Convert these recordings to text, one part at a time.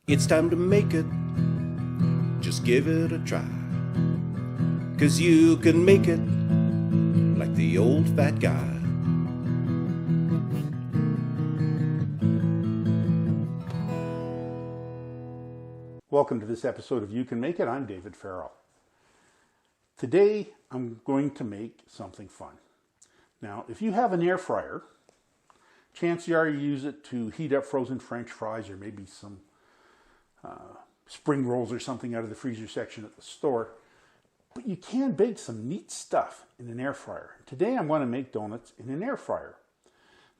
It's time to make it, just give it a try. 'Cause you can make it like the old fat guy. Welcome to this episode of You Can Make It. I'm David Farrell. Today I'm going to make something fun. Now, if you have an air fryer, chances are you use it to heat up frozen French fries or maybe some spring rolls or something out of the freezer section at the store. But you can bake some neat stuff in an air fryer. Today I'm going to make donuts in an air fryer.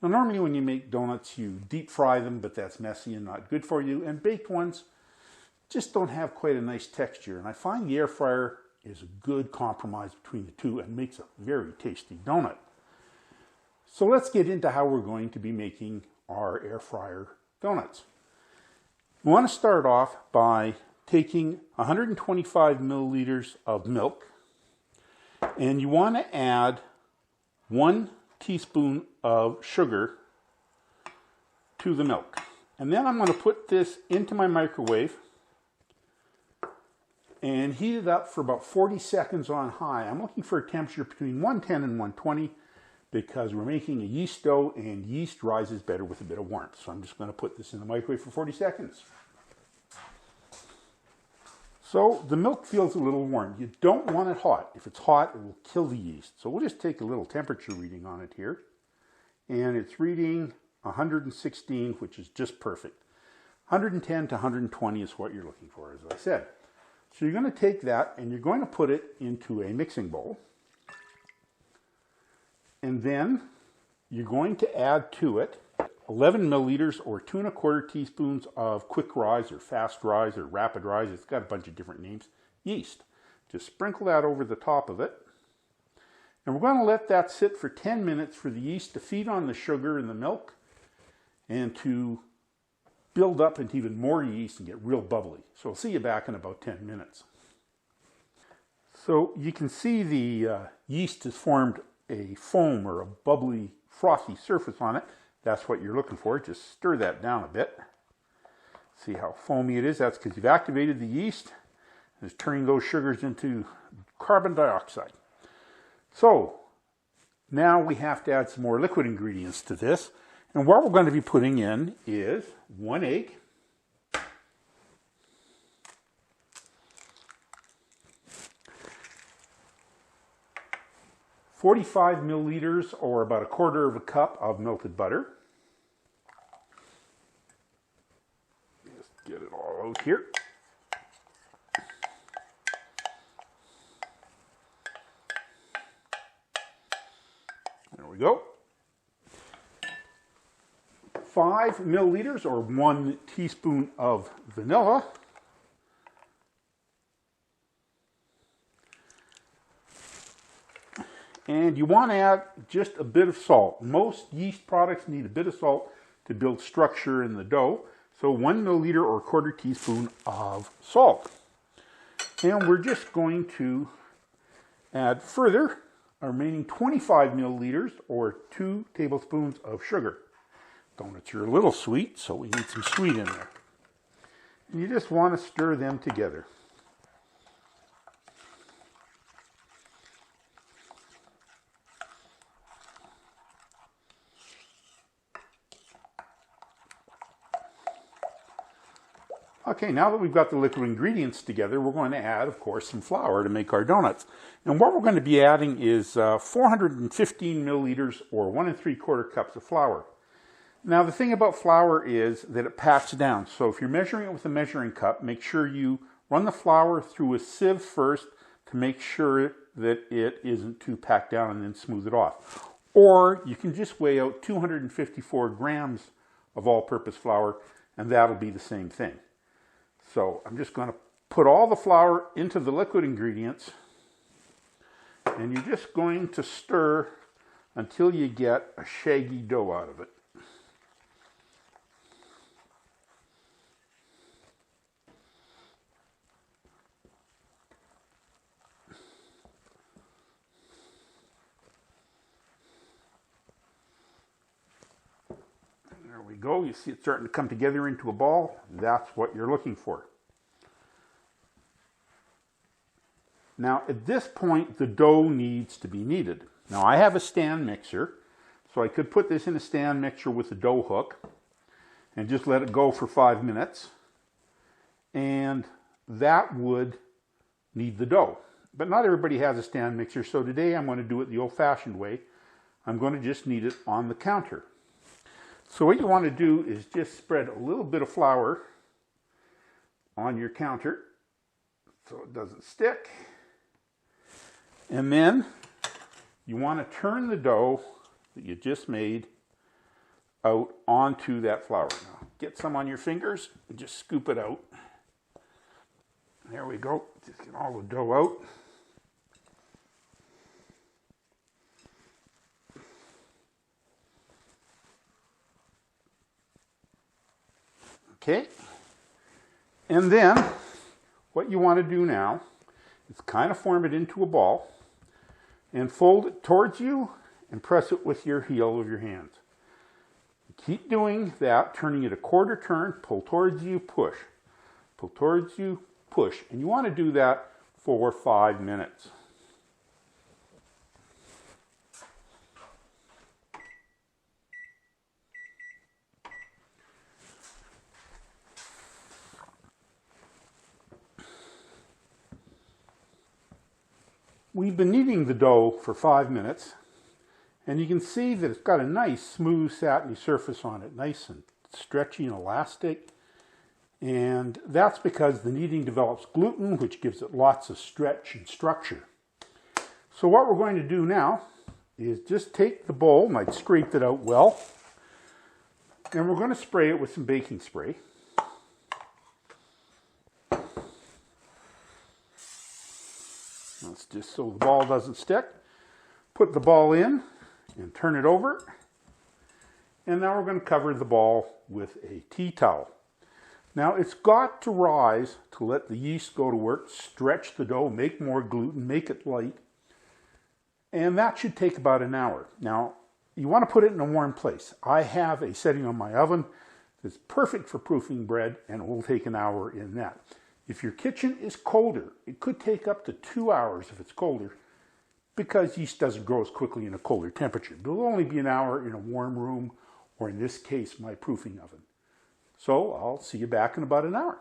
Now, normally when you make donuts, you deep fry them, but that's messy and not good for you. And baked ones just don't have quite a nice texture. And I find the air fryer is a good compromise between the two and makes a very tasty donut. So let's get into how we're going to be making our air fryer donuts. We want to start off by taking 125 milliliters of milk, and you want to add 1 teaspoon of sugar to the milk. And then I'm going to put this into my microwave and heat it up for about 40 seconds on high. I'm looking for a temperature between 110 and 120 because we're making a yeast dough and yeast rises better with a bit of warmth. So I'm just going to put this in the microwave for 40 seconds. So the milk feels a little warm. You don't want it hot. If it's hot, it will kill the yeast. So we'll just take a little temperature reading on it here. And it's reading 116, which is just perfect. 110 to 120 is what you're looking for, as I said. So you're going to take that and you're going to put it into a mixing bowl. And then you're going to add to it 11 milliliters or 2 1/4 teaspoons of quick rise or fast rise or rapid rise. It's got a bunch of different names. Yeast. Just sprinkle that over the top of it. And we're going to let that sit for 10 minutes for the yeast to feed on the sugar in the milk and to build up into even more yeast and get real bubbly. So I'll see you back in about 10 minutes. So you can see the yeast has formed a foam or a bubbly, frothy surface on it. That's what you're looking for. Just stir that down a bit. See how foamy it is? That's because you've activated the yeast. It's turning those sugars into carbon dioxide. So now we have to add some more liquid ingredients to this. And what we're going to be putting in is 1 egg, 45 milliliters or about 1/4 cup of melted butter. Just get it all out here. There we go. 5 milliliters or 1 teaspoon of vanilla. And you want to add just a bit of salt. Most yeast products need a bit of salt to build structure in the dough. So 1 milliliter or 1/4 teaspoon of salt. And we're just going to add further our remaining 25 milliliters or 2 tablespoons of sugar. Donuts are a little sweet, so we need some sweet in there. And you just want to stir them together. Okay, now that we've got the liquid ingredients together, we're going to add, of course, some flour to make our donuts. And what we're going to be adding is 415 milliliters or 1 3/4 cups of flour. Now, the thing about flour is that it packs down. So if you're measuring it with a measuring cup, make sure you run the flour through a sieve first to make sure that it isn't too packed down and then smooth it off. Or you can just weigh out 254 grams of all-purpose flour and that'll be the same thing. So I'm just going to put all the flour into the liquid ingredients and you're just going to stir until you get a shaggy dough out of it. go. You see it starting to come together into a ball. That's what you're looking for. Now, at this point, the dough needs to be kneaded. Now, I have a stand mixer, so I could put this in a stand mixer with a dough hook and just let it go for 5 minutes. And that would knead the dough. But not everybody has a stand mixer, so today I'm going to do it the old-fashioned way. I'm going to just knead it on the counter. So what you want to do is just spread a little bit of flour on your counter so it doesn't stick. And then you want to turn the dough that you just made out onto that flour. Now, get some on your fingers and just scoop it out. There we go. Just get all the dough out. Okay. And then what you want to do now is kind of form it into a ball and fold it towards you and press it with your heel of your hands. Keep doing that, turning it a quarter turn, pull towards you, push. Pull towards you, push. And you want to do that for 5 minutes. We've been kneading the dough for 5 minutes, and you can see that it's got a nice smooth satiny surface on it, nice and stretchy and elastic. And that's because the kneading develops gluten, which gives it lots of stretch and structure. So what we're going to do now is just take the bowl, and I'd scraped it out well, and we're going to spray it with some baking spray. That's just so the ball doesn't stick. Put the ball in and turn it over. And now we're going to cover the ball with a tea towel. Now it's got to rise to let the yeast go to work, stretch the dough, make more gluten, make it light. And that should take about an hour. Now you want to put it in a warm place. I have a setting on my oven that's perfect for proofing bread, and it will take an hour in that. If your kitchen is colder, it could take up to 2 hours if it's colder, because yeast doesn't grow as quickly in a colder temperature. It'll only be an hour in a warm room, or in this case, my proofing oven. So I'll see you back in about an hour.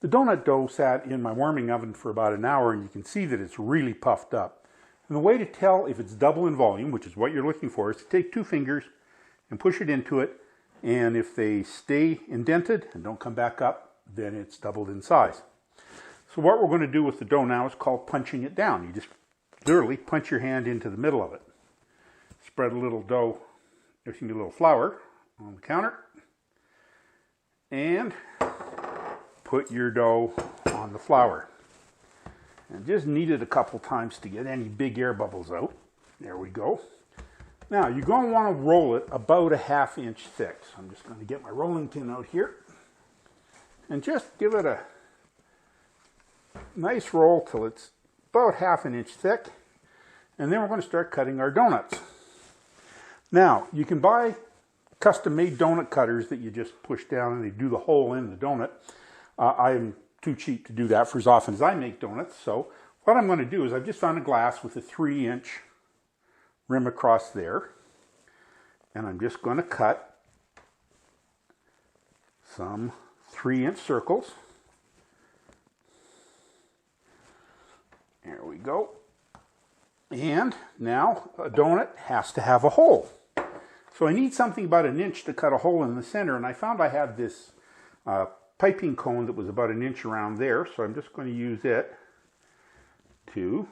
The donut dough sat in my warming oven for about an hour, and you can see that it's really puffed up. And the way to tell if it's double in volume, which is what you're looking for, is to take 2 fingers and push it into it. And if they stay indented and don't come back up, then it's doubled in size. So what we're going to do with the dough now is called punching it down. You just literally punch your hand into the middle of it. Spread a little dough, a little flour on the counter. And put your dough on the flour. And just knead it a couple times to get any big air bubbles out. There we go. Now, you're going to want to roll it about a ½ inch thick. So I'm just going to get my rolling pin out here and just give it a nice roll till it's about ½ an inch thick. And then we're going to start cutting our donuts. Now, you can buy custom-made donut cutters that you just push down and they do the hole in the donut. I'm too cheap to do that for as often as I make donuts. So what I'm going to do is I've just found a glass with a 3-inch rim across there, and I'm just going to cut some 3-inch circles. There we go. And now a donut has to have a hole. So I need something about 1 inch to cut a hole in the center, and I found I had this piping cone that was about 1 inch around there, so I'm just going to use it to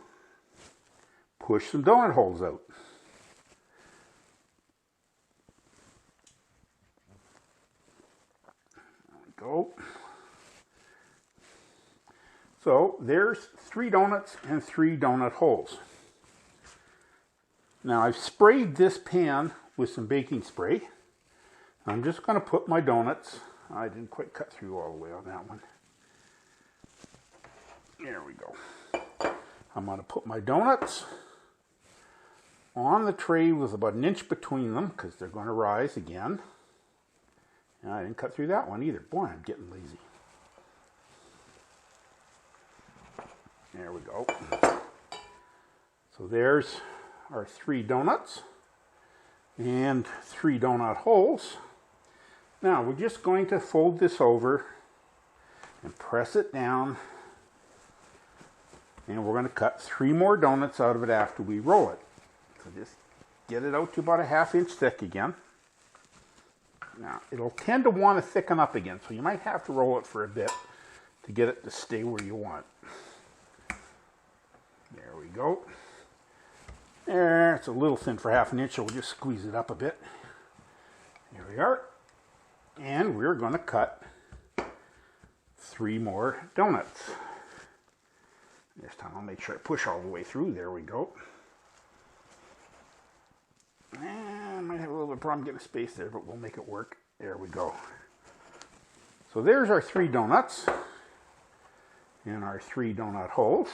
push some donut holes out. Go. So there's 3 donuts and 3 donut holes. Now I've sprayed this pan with some baking spray. I'm just going to put my donuts. I didn't quite cut through all the way on that one. There we go. I'm going to put my donuts on the tray with about an inch between them because they're going to rise again. And I didn't cut through that one either. Boy, I'm getting lazy. There we go. So there's our 3 donuts and 3 donut holes. Now we're just going to fold this over and press it down, and we're going to cut 3 more donuts out of it after we roll it. So just get it out to about a 1/2 inch thick again. Now it'll tend to want to thicken up again, so you might have to roll it for a bit to get it to stay where you want. There we go. There, it's a little thin for 1/2 inch, so we'll just squeeze it up a bit. Here we are. And we're going to cut 3 more donuts. This time I'll make sure I push all the way through. There we go. And I might have a little bit of problem getting space there, but we'll make it work. There we go. So there's our 3 donuts and our 3 donut holes.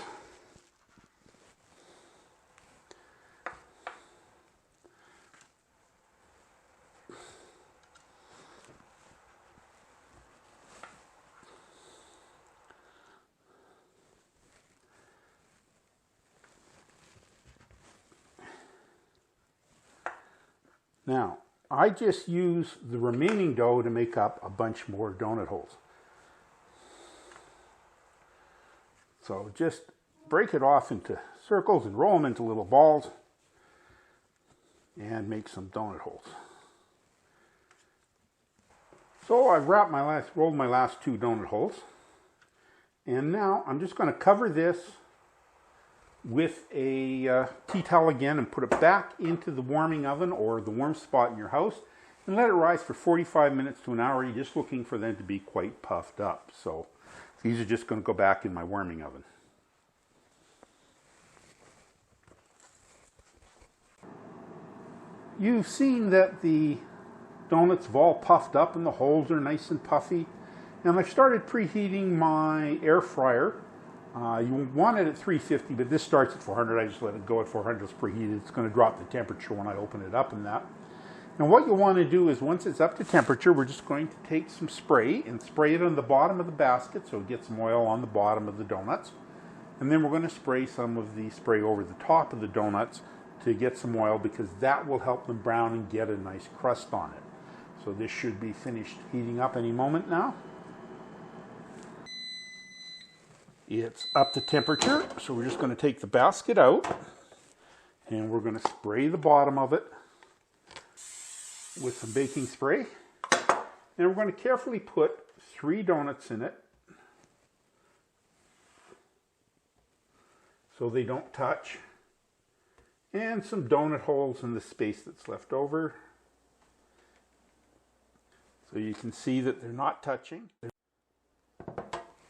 Now, I just use the remaining dough to make up a bunch more donut holes. So just break it off into circles and roll them into little balls and make some donut holes. So I've rolled my last 2 donut holes, and now I'm just going to cover this with a tea towel again and put it back into the warming oven or the warm spot in your house and let it rise for 45 minutes to an hour. You're just looking for them to be quite puffed up. So these are just going to go back in my warming oven. You've seen that the donuts have all puffed up and the holes are nice and puffy. And I've started preheating my air fryer. You want it at 350, but this starts at 400. I just let it go at 400. It's preheated. It's going to drop the temperature when I open it up and that. And what you want to do is once it's up to temperature, we're just going to take some spray and spray it on the bottom of the basket so it gets some oil on the bottom of the donuts. And then we're going to spray some of the spray over the top of the donuts to get some oil because that will help them brown and get a nice crust on it. So this should be finished heating up any moment now. It's up to temperature, so we're just going to take the basket out and we're going to spray the bottom of it with some baking spray. And we're going to carefully put 3 donuts in it so they don't touch, and some donut holes in the space that's left over. So you can see that they're not touching.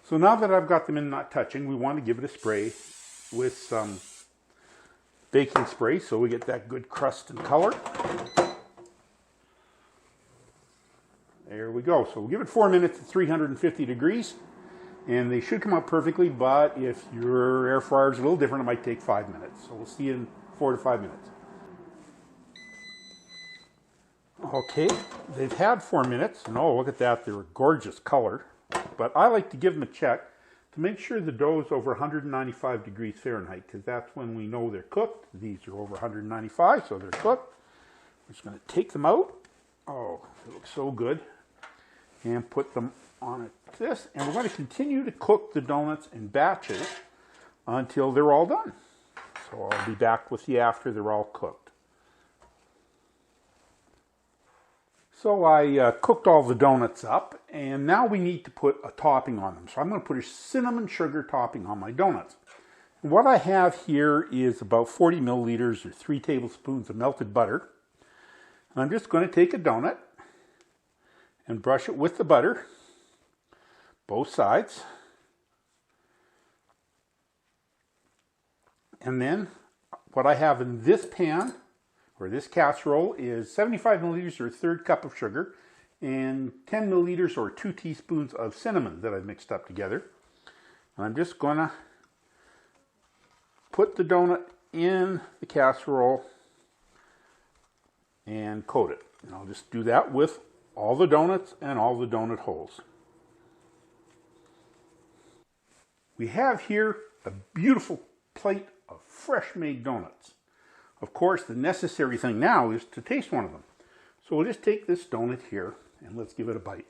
So now that I've got them in not touching, we want to give it a spray with some baking spray so we get that good crust and color. There we go. So we'll give it 4 minutes at 350 degrees and they should come out perfectly, but if your air fryer is a little different, it might take 5 minutes. So we'll see you in 4 to 5 minutes. Okay, they've had 4 minutes, and oh, look at that, they're a gorgeous color. But I like to give them a check to make sure the dough is over 195 degrees Fahrenheit, because that's when we know they're cooked. These are over 195, so they're cooked. I'm just going to take them out. Oh, it looks so good. And put them on this. And we're going to continue to cook the donuts in batches until they're all done. So I'll be back with you after they're all cooked. So I cooked all the donuts up, and now we need to put a topping on them. So I'm going to put a cinnamon sugar topping on my donuts. And what I have here is about 40 milliliters or 3 tablespoons of melted butter. And I'm just going to take a donut and brush it with the butter, both sides. And then what I have in this pan, or this casserole, is 75 milliliters or 1/3 cup of sugar and 10 milliliters or 2 teaspoons of cinnamon that I've mixed up together. And I'm just going to put the donut in the casserole and coat it. And I'll just do that with all the donuts and all the donut holes. We have here a beautiful plate of fresh made donuts. Of course, the necessary thing now is to taste one of them. So we'll just take this donut here and let's give it a bite.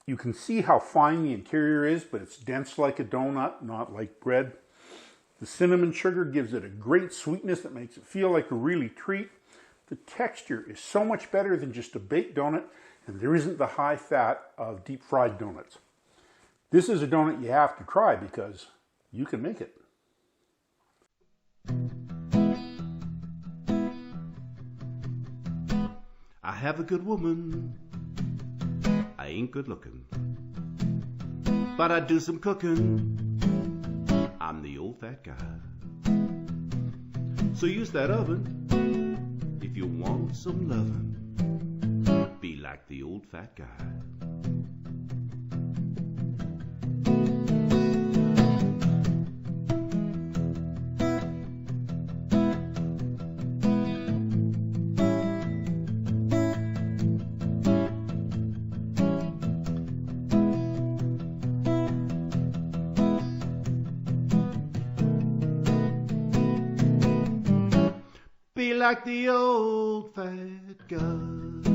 You can see how fine the interior is, but it's dense like a donut, not like bread. The cinnamon sugar gives it a great sweetness that makes it feel like a really treat. The texture is so much better than just a baked donut, and there isn't the high fat of deep fried donuts. This is a donut you have to try because you can make it. I have a good woman, I ain't good looking, but I do some cooking. I'm the old fat guy. So use that oven if you want some lovin'. Be like the old fat guy. Be like the old fat guy.